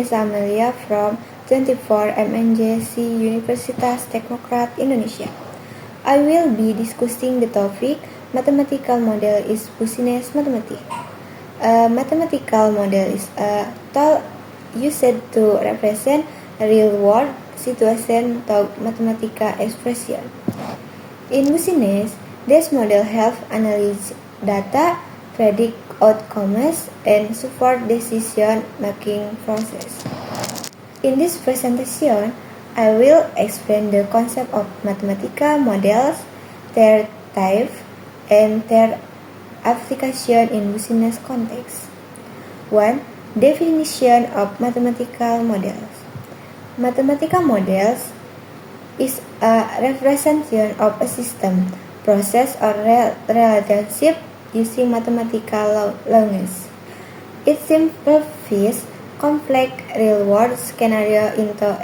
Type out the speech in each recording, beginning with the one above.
Vanessa Amelia from 24 MNJC Universitas Teknokrat Indonesia. I will be discussing the topic Mathematical model is business mathematics. A mathematical model is a tool used to represent a real-world situation through mathematical expression. In business, this model helps analyze data, predict outcomes, and support decision-making process. In this presentation, I will explain the concept of mathematical models, their type, and their application in business context. 1. Definition of mathematical models. Mathematical models is a representation of a system, process, or relationship using mathematical language. It simplifies complex real-world scenarios into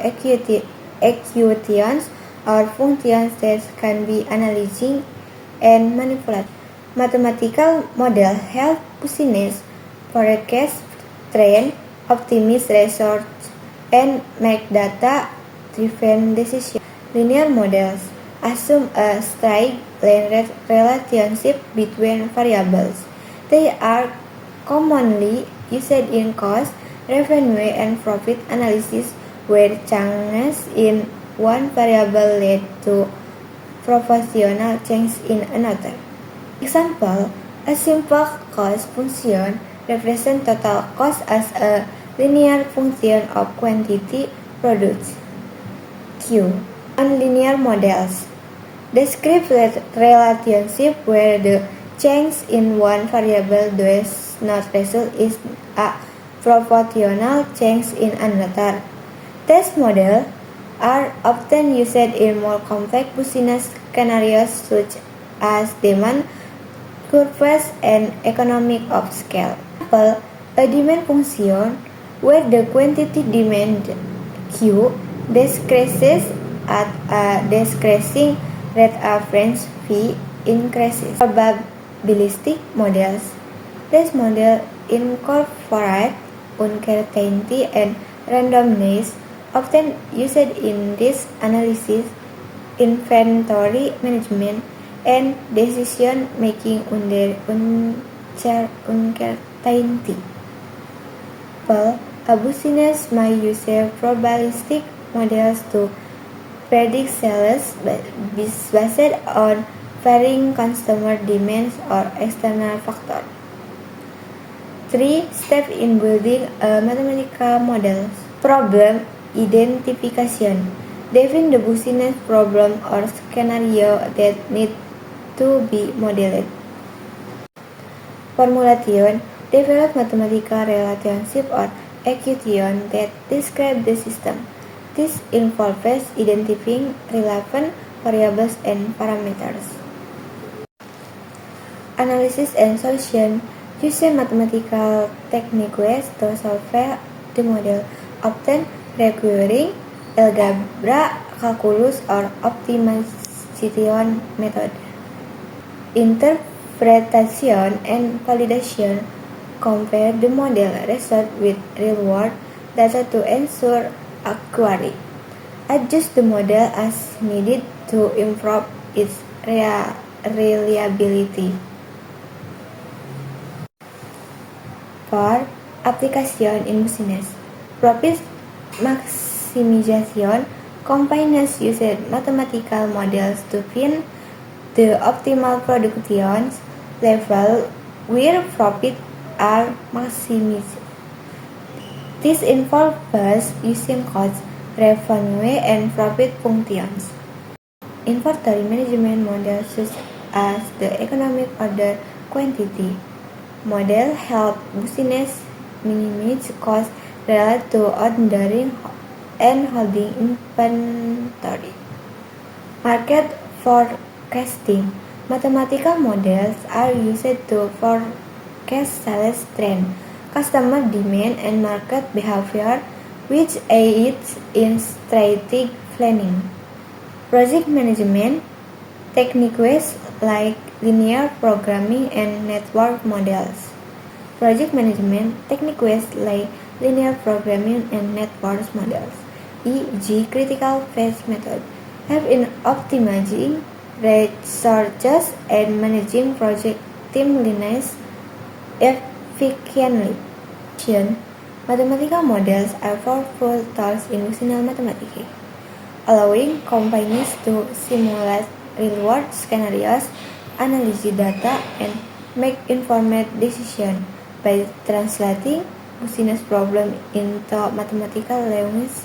equations or functions that can be analyzed and manipulated. Mathematical models help business forecast trends, optimize research, and make data-driven decisions. Linear models assume a straight line relationship between variables. They are commonly used in cost, revenue, and profit analysis where changes in one variable lead to proportional change in another. Example, a simple cost function represents total cost as a linear function of quantity produced. Q. Nonlinear models describe relationship where the change in one variable does not result in a proportional change in another. These models are often used in more complex business scenarios such as demand curves and economy of scale. For example, a demand function where the quantity demand Q decreases at a decreasing rate of range V increases. Probabilistic models. These models incorporate uncertainty and randomness, often used in risk analysis, inventory management, and decision making under uncertainty. A business may use probabilistic models to predict sales based on varying customer demands or external factors. 3 steps in building a mathematical model. Problem identification. Define the business problem or scenario that need to be modeled. Formulation. Develop mathematical relationship or equation that describe the system. This involves identifying relevant variables and parameters. Analysis and solution. Use mathematical techniques to solve the model, often requiring algebra, calculus, or optimization method. Interpretation and validation. Compare the model result with real-world data to ensure accuracy. Adjust the model as needed to improve its reliability. For application in business, profit maximization companies use mathematical models to find the optimal production level where profits are maximized. This involves using cost, revenue, and profit functions. Inventory management models such as the economic order quantity model help business minimize costs related to ordering and holding inventory. Market forecasting. Mathematical models are used to forecast sales trends, customer demand, and market behavior, which aids in strategic planning. Project management techniques like linear programming and network models. Project management techniques like linear programming, and network models, e.g., critical phase method, help in optimizing resources and managing project timelines efficiently. Mathematical models are powerful tools in functional mathematics, allowing companies to simulate real-world scenarios, analyze data, and make informed decisions by translating business problems into mathematical language.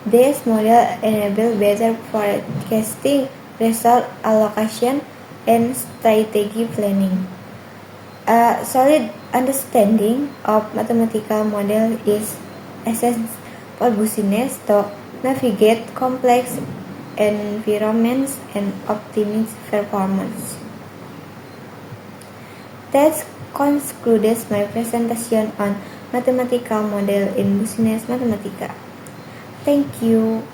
These models enable better forecasting, resource allocation, and strategy planning. A solid understanding of mathematical model is essential for business to navigate complex environments and optimize performance. That concludes my presentation on mathematical model in business mathematics. Thank you.